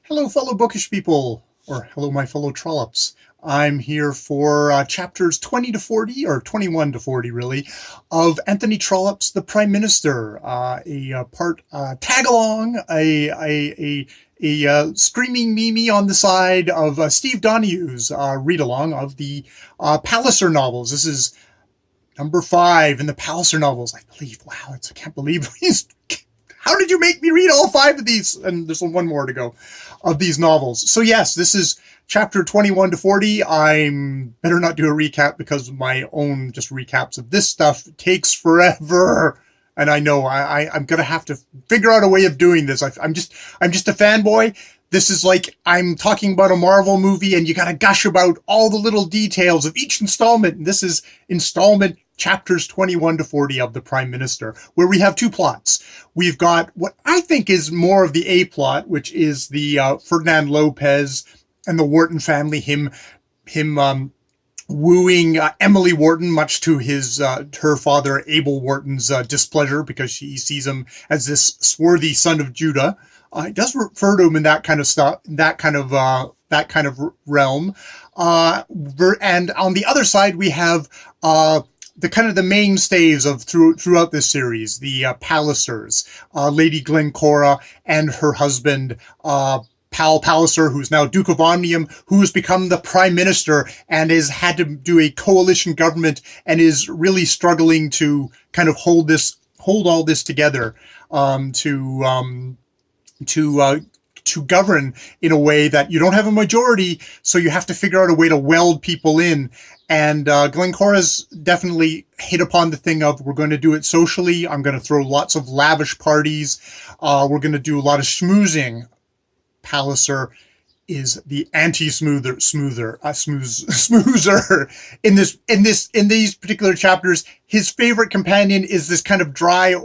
Hello, fellow bookish people, or hello, my fellow trollops. I'm here for chapters 20 to 40, or 21 to 40, really, of Anthony Trollope's The Prime Minister, a part tag-along, a screaming Mimi on the side of Steve Donoghue's read-along of the Palliser novels. This is number 5 in the Palliser novels, I believe. Wow, I can't believe he's... How did you make me read all 5 of these? And there's one more to go of these novels. So yes, this is chapter 21 to 40. I'm better not do a recap because my own just recaps of this stuff takes forever. And I know I'm going to have to figure out a way of doing this. I'm just a fanboy. This is like I'm talking about a Marvel movie and you got to gush about all the little details of each installment. And this is installment chapters 21 to 40 of The Prime Minister, where we have 2 plots. We've got what I think is more of the A plot, which is the Ferdinand Lopez and the Wharton family, him wooing Emily Wharton, much to her father Abel Wharton's displeasure, because she sees him as this swarthy son of Judah. It does refer to him in that kind of stuff, that kind of realm. And on the other side, we have the kind of the mainstays of throughout this series, the Pallisers, Lady Glencora and her husband, Palliser, who's now Duke of Omnium, who has become the Prime Minister and has had to do a coalition government and is really struggling to kind of hold all this together, to govern in a way that you don't have a majority, so you have to figure out a way to weld people in. And Glencora's definitely hit upon the thing of, we're going to do it socially. I'm going to throw lots of lavish parties. We're going to do a lot of schmoozing. Palliser is the anti-smoozer in these particular chapters. His favorite companion is this kind of dry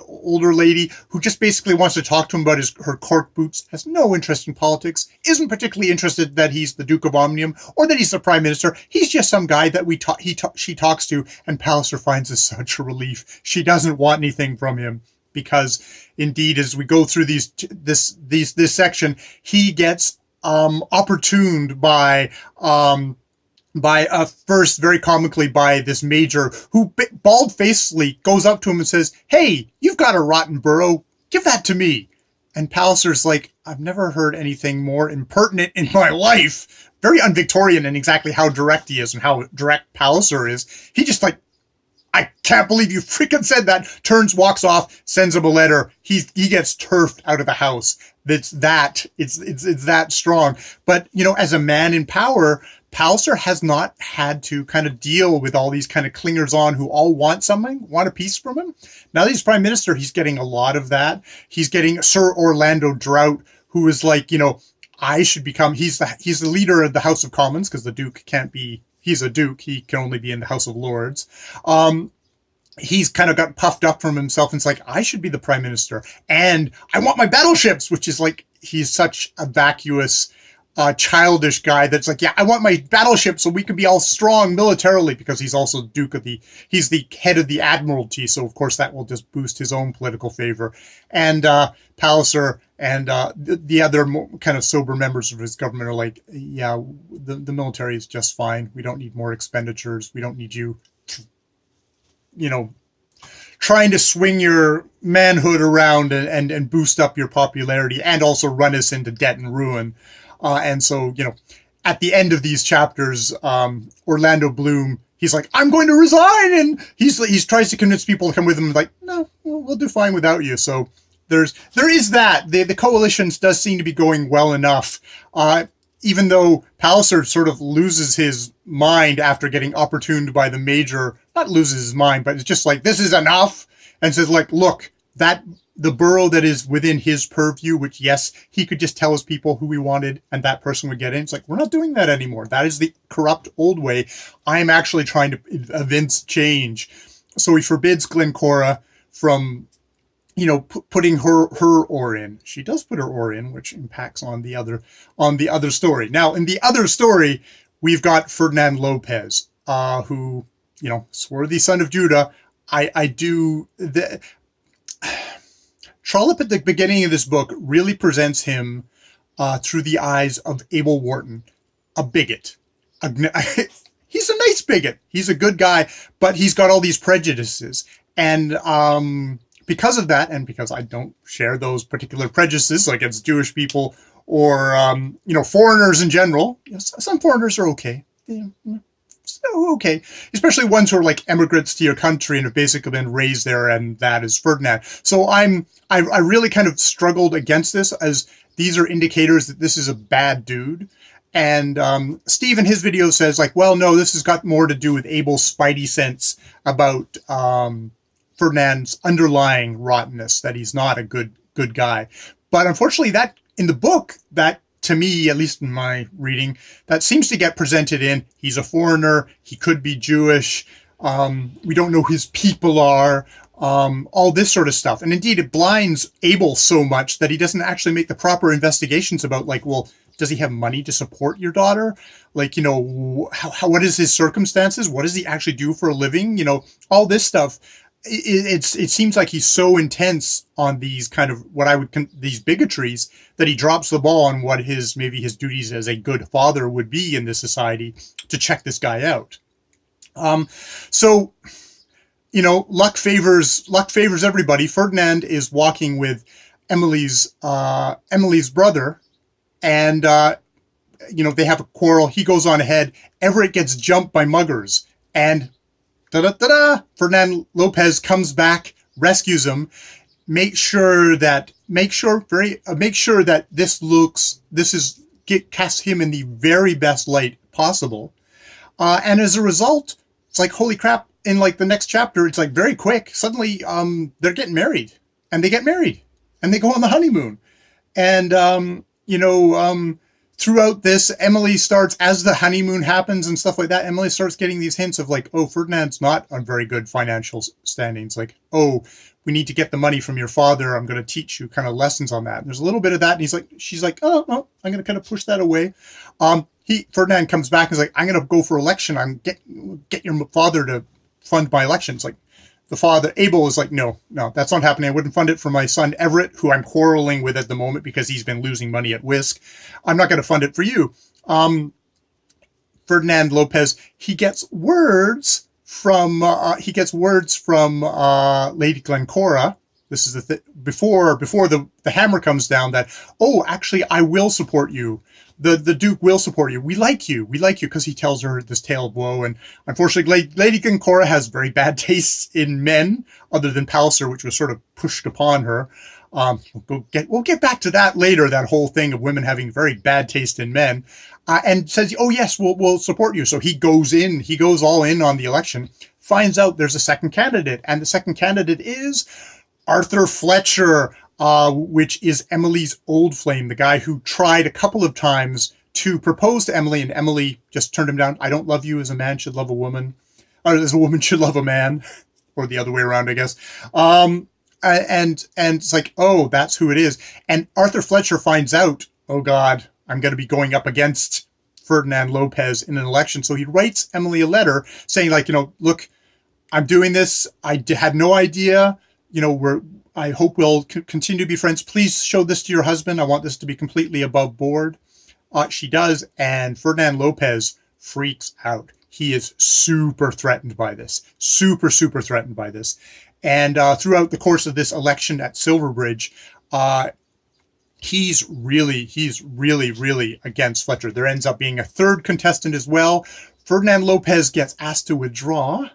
older lady who just basically wants to talk to him about her cork boots, has no interest in politics, isn't particularly interested that he's the Duke of Omnium or that he's the Prime Minister. He's just some guy that she talks to, and Palliser finds this such a relief. She doesn't want anything from him, because indeed, as we go through this section, he gets opportuned by first, very comically, by this major who bald-facedly goes up to him and says, "Hey, you've got a rotten burrow, give that to me." And Palliser's like, "I've never heard anything more impertinent in my life." Very un-Victorian in exactly how direct he is and how direct Palliser is. He just like, "I can't believe you freaking said that," turns, walks off, sends him a letter. He gets turfed out of the house. It's that strong. But, you know, as a man in power, Palliser has not had to kind of deal with all these kind of clingers on who all want a piece from him. Now that he's Prime Minister, he's getting a lot of that. He's getting Sir Orlando Drought, who is like, you know, he's the leader of the House of Commons, because the Duke can't be, he's a Duke, he can only be in the House of Lords. He's kind of got puffed up from himself, and it's like, I should be the Prime Minister, and I want my battleships, which is like, he's such a vacuous, childish guy that's like, yeah, I want my battleship so we can be all strong militarily, because he's also he's the head of the Admiralty, so of course that will just boost his own political favor. And Palliser and the other kind of sober members of his government are like, yeah, the military is just fine. We don't need more expenditures. We don't need you, you know, trying to swing your manhood around and boost up your popularity and also run us into debt and ruin. And so, you know, at the end of these chapters, Orlando Bloom, he's like, "I'm going to resign," and he tries to convince people to come with him. Like, "No, we'll do fine without you." So there is that. The coalitions does seem to be going well enough. Even though Palliser sort of loses his mind after getting opportuned by the major, not loses his mind, but it's just like, this is enough, and says like, look, that the borough that is within his purview, which, yes, he could just tell his people who he wanted and that person would get in. It's like, we're not doing that anymore. That is the corrupt old way. I am actually trying to evince change. So he forbids Glencora from, you know, putting her oar in. She does put her oar in, which impacts on the other story. Now, in the other story, we've got Ferdinand Lopez, who, you know, swarthy son of Judah. Trollope at the beginning of this book really presents him through the eyes of Abel Wharton, a bigot. He's a nice bigot. He's a good guy, but he's got all these prejudices. And because of that, and because I don't share those particular prejudices against Jewish people or, foreigners in general, some foreigners are okay. Okay, especially ones who are like immigrants to your country and have basically been raised there, and that is Ferdinand. So I really kind of struggled against this, as these are indicators that this is a bad dude. And Steve in his video says like, well, no, this has got more to do with Abel's spidey sense about Ferdinand's underlying rottenness, that he's not a good guy. But unfortunately, that in the book, that to me, at least in my reading, that seems to get presented in, he's a foreigner, he could be Jewish, we don't know who his people are, all this sort of stuff. And indeed, it blinds Abel so much that he doesn't actually make the proper investigations about, like, well, does he have money to support your daughter? Like, what is his circumstances? What does he actually do for a living? All this stuff. It seems like he's so intense on these kind of these bigotries that he drops the ball on what his duties as a good father would be in this society to check this guy out. So luck favors everybody. Ferdinand is walking with Emily's brother, and they have a quarrel. He goes on ahead. Everett gets jumped by muggers, and Ferdinand Lopez comes back, rescues him, make sure that casts him in the very best light possible. And as a result, it's like, holy crap, in like the next chapter, it's like very quick. Suddenly, they're getting married, and they get married, and they go on the honeymoon. And, throughout this, Emily starts, as the honeymoon happens and stuff like that, Emily starts getting these hints of like, oh, Ferdinand's not on very good financial standings. Like, oh, we need to get the money from your father. I'm going to teach you kind of lessons on that. And there's a little bit of that. And she's like, oh, no, I'm going to kind of push that away. Ferdinand comes back and is like, I'm going to go for election. I'm get your father to fund my election. It's like, the father, Abel, is like, no, that's not happening. I wouldn't fund it for my son, Everett, who I'm quarreling with at the moment because he's been losing money at whisk. I'm not going to fund it for you. Ferdinand Lopez, he gets words from Lady Glencora. This is before the hammer comes down that, oh, actually, I will support you. The Duke will support you. We like you because he tells her this tale of woe. And unfortunately, Lady Glencora has very bad tastes in men, other than Palliser, which was sort of pushed upon her. We'll get back to that later, that whole thing of women having very bad taste in men, and says, oh yes, we'll support you. So he goes all in on the election, finds out there's a second candidate, and the second candidate is Arthur Fletcher, which is Emily's old flame, the guy who tried a couple of times to propose to Emily, and Emily just turned him down. I don't love you as a man should love a woman, or as a woman should love a man, or the other way around, I guess. And it's like, oh, that's who it is. And Arthur Fletcher finds out, oh God, I'm going to be going up against Ferdinand Lopez in an election. So he writes Emily a letter saying, like, look, I'm doing this. I had no idea. I hope we'll continue to be friends. Please show this to your husband. I want this to be completely above board. She does, and Ferdinand Lopez freaks out. He is super threatened by this. Super, super threatened by this. And throughout the course of this election at Silverbridge, he's really against Fletcher. There ends up being a third contestant as well. Ferdinand Lopez gets asked to withdraw.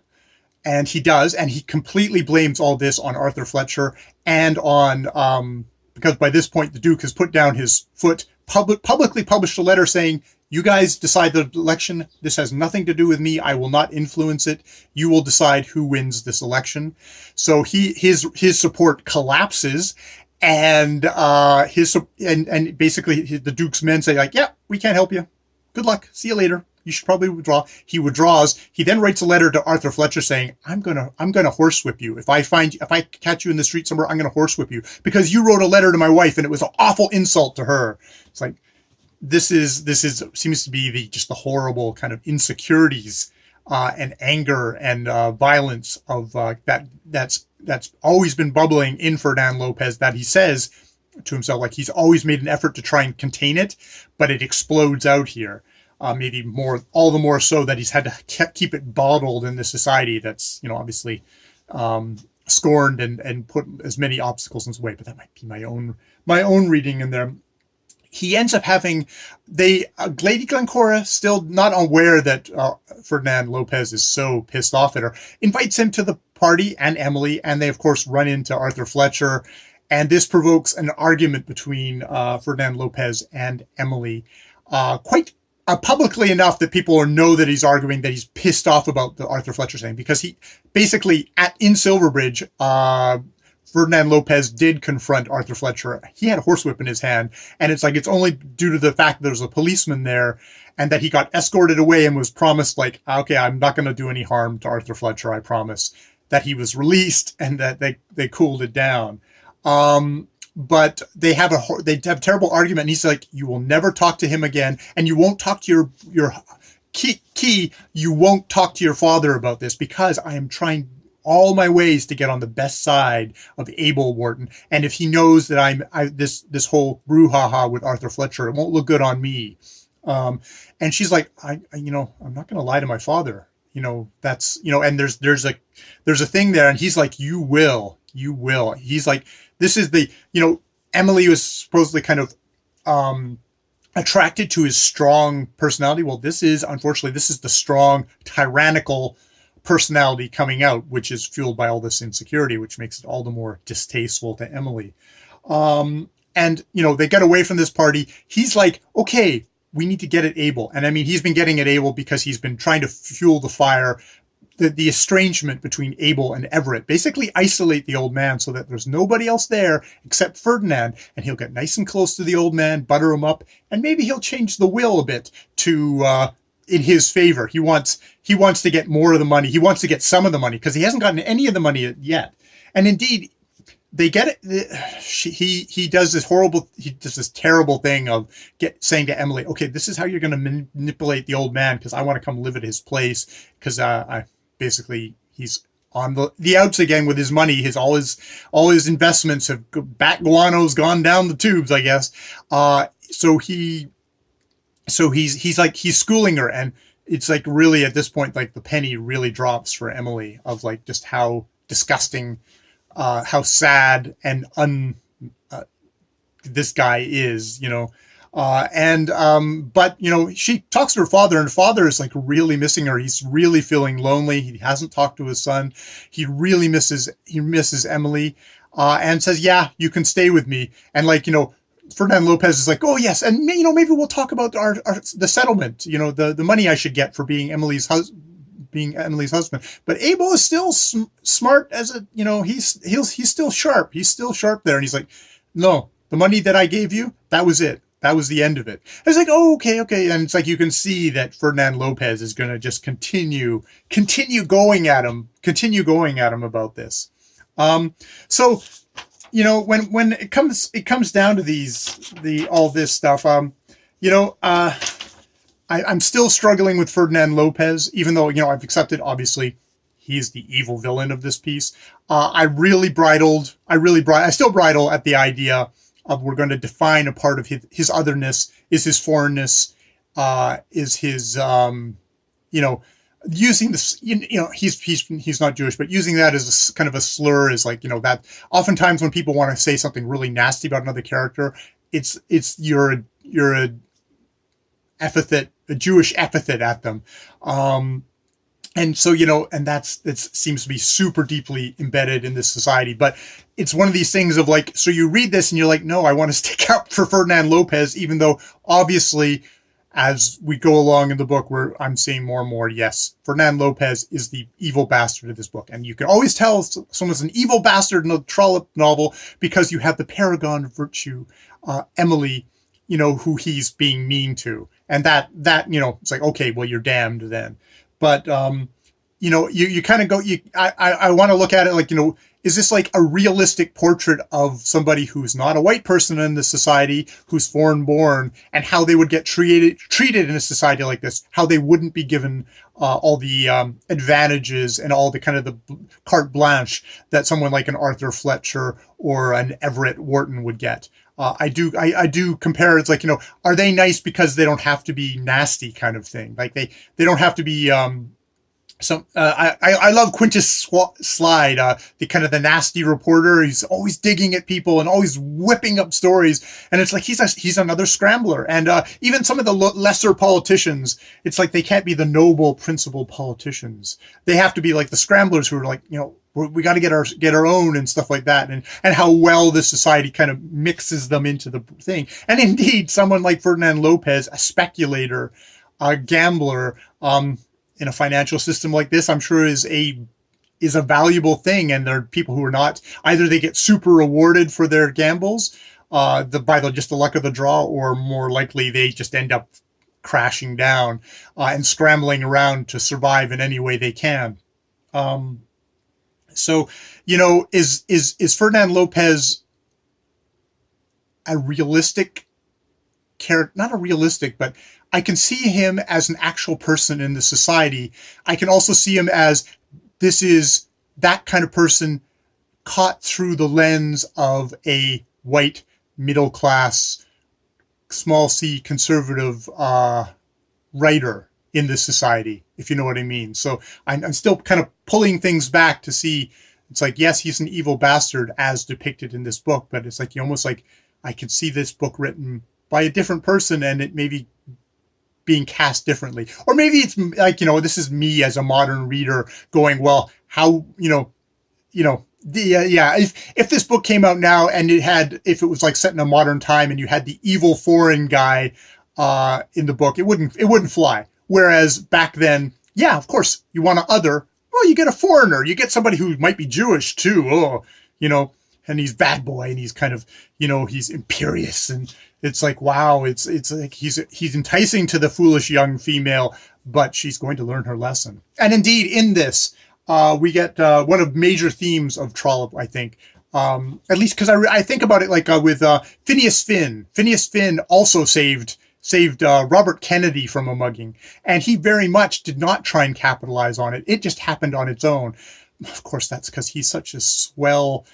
And he does, and he completely blames all this on Arthur Fletcher and on, because by this point the Duke has put down his foot, publicly published a letter saying, you guys decide the election. This has nothing to do with me. I will not influence it. You will decide who wins this election. So his support collapses, and basically the Duke's men say like, yeah, we can't help you. Good luck. See you later. You should probably withdraw. He withdraws. He then writes a letter to Arthur Fletcher saying, I'm gonna horsewhip you. If I catch you in the street somewhere, I'm gonna horsewhip you because you wrote a letter to my wife and it was an awful insult to her. It's like, this seems to be just the horrible kind of insecurities and anger and violence of that's always been bubbling in Ferdinand Lopez, that he says to himself. Like he's always made an effort to try and contain it, but it explodes out here. Maybe more, all the more so that he's had to keep it bottled in the society that's, obviously scorned and put as many obstacles in his way. But that might be my own reading in there. He ends up having Lady Glencora, still not aware that Ferdinand Lopez is so pissed off at her, invites him to the party and Emily, and they of course run into Arthur Fletcher, and this provokes an argument between Ferdinand Lopez and Emily, quite publicly enough that people know that he's arguing, that he's pissed off about the Arthur Fletcher thing, because he basically in Silverbridge, Ferdinand Lopez did confront Arthur Fletcher. He had a horsewhip in his hand, and it's only due to the fact that there was a policeman there and that he got escorted away and was promised, like, okay, I'm not going to do any harm to Arthur Fletcher, I promise, that he was released and that they cooled it down. But they have a terrible argument, and he's like, you will never talk to him again, and you won't talk to your you won't talk to your father about this, because I am trying all my ways to get on the best side of Abel Wharton. And if he knows that this whole brouhaha with Arthur Fletcher, it won't look good on me. And she's like, I'm not going to lie to my father. That's, and there's a thing there. And he's like, you will. He's like, this is Emily was supposedly kind of, attracted to his strong personality. Well, unfortunately, this is the strong, tyrannical personality coming out, which is fueled by all this insecurity, which makes it all the more distasteful to Emily. And they get away from this party. He's like, okay, we need to get at Abel. And I mean, he's been getting at Abel because he's been trying to fuel the fire, the estrangement between Abel and Everett, basically isolate the old man so that there's nobody else there except Ferdinand, and he'll get nice and close to the old man, butter him up, and maybe he'll change the will a bit to in his favor. He wants to get more of the money. He wants to get some of the money because he hasn't gotten any of the money yet. And indeed, they get it. He does this terrible thing of saying to Emily, okay, this is how you're going to manipulate the old man, because I want to come live at his place, because basically he's on the outs again with his money. All his investments have bat guano's gone down the tubes, I guess. So he's schooling her, and it's like really at this point, like the penny really drops for Emily of like just how disgusting, how sad and this guy is, but she talks to her father, and her father is like really missing her. He's really feeling lonely. He hasn't talked to his son. He really misses Emily, and says, yeah, you can stay with me. And Ferdinand Lopez is like, oh yes, and maybe we'll talk about the settlement, the money I should get for being Emily's husband. But Abel is still smart as he's still sharp. He's still sharp there, and he's like, no, the money that I gave you, that was it. That was the end of it. It's like, oh, okay. And it's like you can see that Ferdinand Lopez is going to just continue going at him about this. So, when it comes down to all this stuff, I'm still struggling with Ferdinand Lopez, even though, I've accepted, obviously, he's the evil villain of this piece. I still bridle at the idea of we're going to define a part of his otherness, is his foreignness, is his, using this, he's not Jewish, but using that as kind of a slur is like, that oftentimes when people want to say something really nasty about another character, it's you're a epithet, a Jewish epithet at them. And so, and that seems to be super deeply embedded in this society. But it's one of these things of like, so you read this and you're like, no, I want to stick up for Ferdinand Lopez, even though obviously as we go along in the book, where I'm seeing more and more, yes, Ferdinand Lopez is the evil bastard of this book. And you can always tell someone's an evil bastard in a Trollope novel because you have the paragon of virtue, Emily, who he's being mean to. And that it's like, okay, well, you're damned then. But, you kind of go, I want to look at it like, is this like a realistic portrait of somebody who's not a white person in this society, who's foreign born, and how they would get treated in a society like this, how they wouldn't be given all the advantages and all the kind of the carte blanche that someone like an Arthur Fletcher or an Everett Wharton would get. I do compare. It's like, are they nice because they don't have to be nasty kind of thing? Like they don't have to be, I love Quintus Slide, the kind of the nasty reporter. He's always digging at people and always whipping up stories. And it's like, he's another scrambler. And, even some of the lesser politicians, it's like they can't be the noble, principled politicians. They have to be like the scramblers who are like, we got to get our own and stuff like that. And how well this society kind of mixes them into the thing. And indeed, someone like Ferdinand Lopez, a speculator, a gambler, in a financial system like this, I'm sure is a valuable thing. And there are people who are not, either they get super rewarded for their gambles, by just the luck of the draw, or more likely they just end up crashing down, and scrambling around to survive in any way they can. So, is Ferdinand Lopez a realistic character? Not a realistic, but I can see him as an actual person in the society. I can also see him as, this is that kind of person caught through the lens of a white, middle class, small c conservative writer in this society, if you know what I mean. So I'm still kind of pulling things back to see, it's like, yes, he's an evil bastard as depicted in this book, but it's like, almost like I could see this book written by a different person and it maybe being cast differently. Or maybe it's like, this is me as a modern reader going, well, how, if this book came out now and if it was like set in a modern time and you had the evil foreign guy in the book, it wouldn't fly. Whereas back then, yeah, of course, you want well, you get a foreigner, you get somebody who might be Jewish too, and he's bad boy and he's kind of, he's imperious, and it's like, wow, it's like he's enticing to the foolish young female, but she's going to learn her lesson. And indeed, in this, we get one of major themes of Trollope, I think. At least because I think about it like with Phineas Finn. Phineas Finn also saved Robert Kennedy from a mugging, and he very much did not try and capitalize on it. It just happened on its own. Of course, that's because he's such a swell,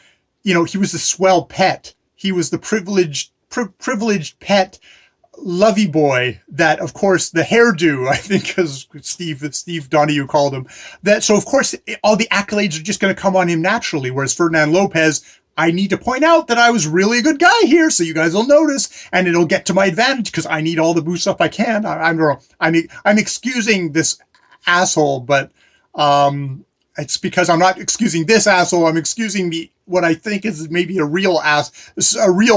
he was the swell pet. He was the privileged pet lovey boy that, of course, the hairdo, I think, as Steve Donoghue called him, that, so of course all the accolades are just going to come on him naturally, whereas Ferdinand Lopez, I need to point out that I was really a good guy here, so you guys will notice, and it'll get to my advantage because I need all the boost up I can. I'm excusing this asshole, but it's because I'm not excusing this asshole. I'm excusing what I think is maybe a real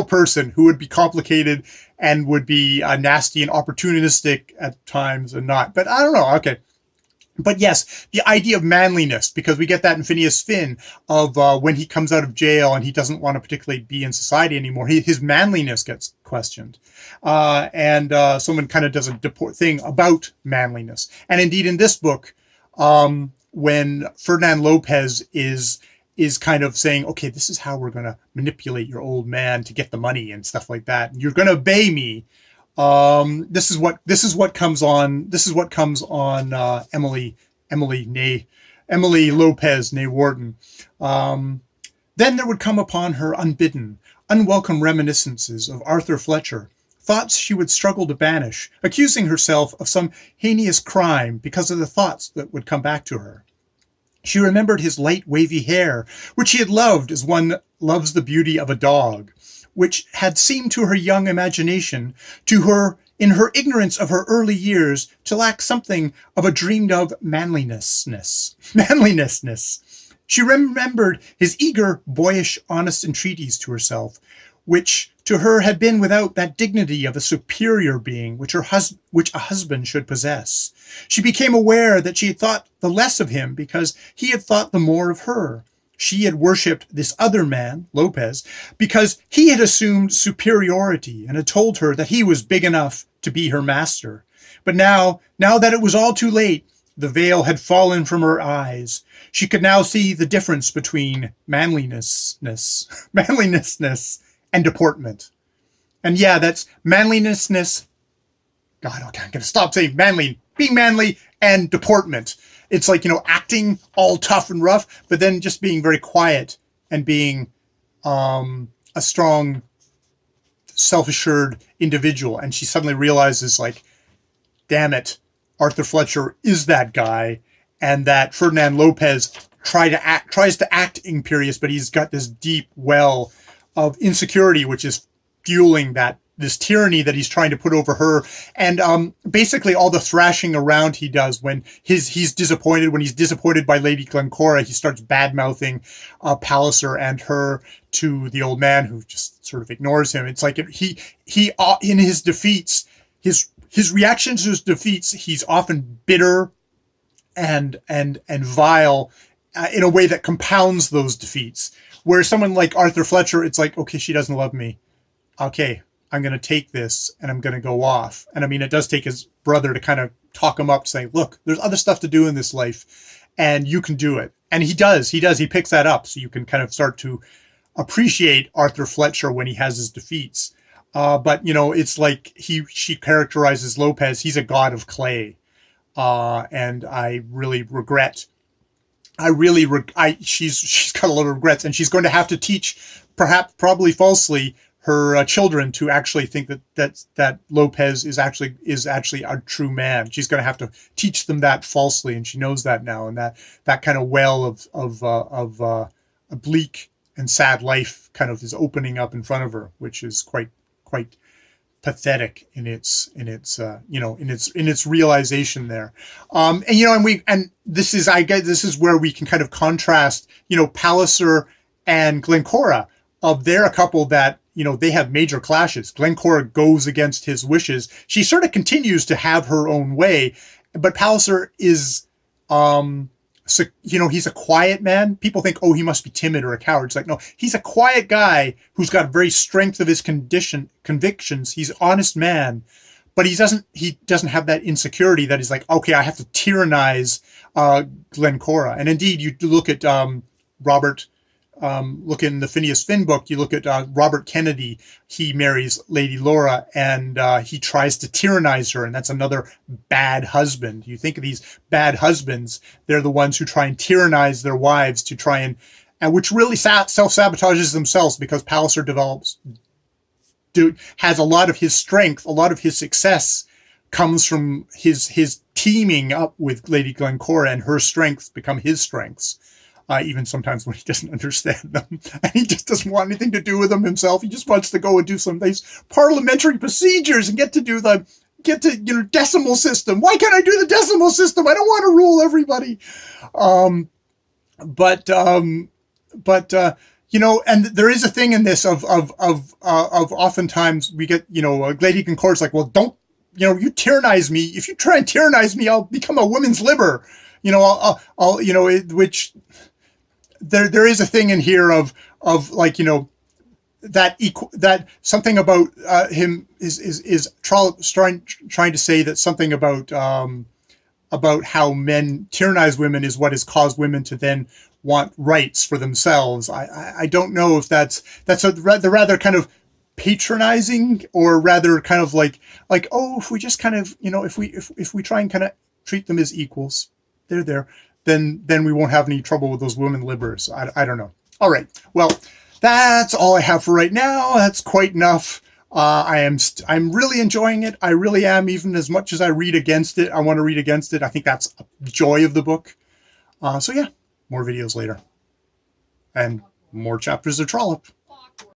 person who would be complicated and would be nasty and opportunistic at times and not. But I don't know. Okay. But yes, the idea of manliness, because we get that in Phineas Finn, of when he comes out of jail and he doesn't want to particularly be in society anymore, his manliness gets questioned. And someone kind of does a thing about manliness. And indeed in this book, when Ferdinand Lopez is kind of saying, okay, this is how we're going to manipulate your old man to get the money and stuff like that. You're going to obey me. This is what comes on Emily Lopez, née Wharton. Then there would come upon her unbidden, unwelcome reminiscences of Arthur Fletcher, thoughts she would struggle to banish, accusing herself of some heinous crime because of the thoughts that would come back to her. She remembered his light wavy hair, which she had loved as one loves the beauty of a dog, which had seemed to her young imagination, to her, in her ignorance of her early years, to lack something of a dreamed of manliness. She remembered his eager, boyish, honest entreaties to herself, which to her had been without that dignity of a superior being which a husband should possess. She became aware that she had thought the less of him because he had thought the more of her. She had worshipped this other man, Lopez, because he had assumed superiority and had told her that he was big enough to be her master. But now that it was all too late, the veil had fallen from her eyes. She could now see the difference between manliness and deportment. And yeah, that's manliness. God, okay, I'm going to stop saying manly, being manly, and deportment. It's like, acting all tough and rough, but then just being very quiet and being a strong self-assured individual. And she suddenly realizes, like, damn it, Arthur Fletcher is that guy, and that Ferdinand Lopez tries to act imperious, but he's got this deep well of insecurity, which is fueling this tyranny that he's trying to put over her. And basically all the thrashing around he does when he's disappointed by Lady Glencora, he starts bad-mouthing Palliser and her to the old man, who just sort of ignores him. It's like he in his defeats, his reaction to his defeats, he's often bitter and vile in a way that compounds those defeats. Where someone like Arthur Fletcher, it's like, okay, she doesn't love me. Okay, I'm going to take this and I'm going to go off. And I mean, it does take his brother to kind of talk him up, saying, look, there's other stuff to do in this life and you can do it. And he does. He picks that up. So you can kind of start to appreciate Arthur Fletcher when he has his defeats. But, you know, it's like she characterizes Lopez. He's a god of clay. And I really regret. She's got a lot of regrets, and she's going to have to teach, probably falsely, her children to actually think that Lopez is actually a true man. She's going to have to teach them that falsely, and she knows that now. And that kind of well of a bleak and sad life kind of is opening up in front of her, which is quite pathetic in its realization there. And this is where we can kind of contrast, you know, Palliser and Glencora. They're a couple that, you know, they have major clashes. Glencora goes against his wishes. She sort of continues to have her own way, but Palliser is, so, you know, he's a quiet man. People think, oh, he must be timid or a coward. It's like, no, he's a quiet guy who's got very strength of his convictions. He's an honest man, but he doesn't have that insecurity that he's like, okay, I have to tyrannize Glencora. And indeed, you look at Robert. Look in the Phineas Finn book, you look at Robert Kennedy. He marries Lady Laura and he tries to tyrannize her. And that's another bad husband. You think of these bad husbands, they're the ones who try and tyrannize their wives to try and which really self-sabotages themselves, because Palliser has a lot of his strength, a lot of his success comes from his teaming up with Lady Glencora, and her strengths become his strengths. Even sometimes when he doesn't understand them, and he just doesn't want anything to do with them himself. He just wants to go and do some nice parliamentary procedures and get to you know, decimal system. Why can't I do the decimal system? I don't want to rule everybody. You know, and there is a thing in this of oftentimes we get, you know, Lady Glencora's like, well, don't, you know, you tyrannize me. If you try and tyrannize me, I'll become a women's liber. You know, I'll you know, which there is a thing in here of like, you know, that something about him is Trollope trying to say that something about how men tyrannize women is what has caused women to then want rights for themselves. I don't know if that's the rather kind of patronizing, or rather kind of like, oh, if we just kind of, you know, if we try and kind of treat them as equals, they're there, then we won't have any trouble with those women libers. I don't know. All right. Well, that's all I have for right now. That's quite enough. I'm really enjoying it. I really am, even as much as I read against it. I want to read against it. I think that's a joy of the book. So yeah, more videos later. And more chapters of Trollope.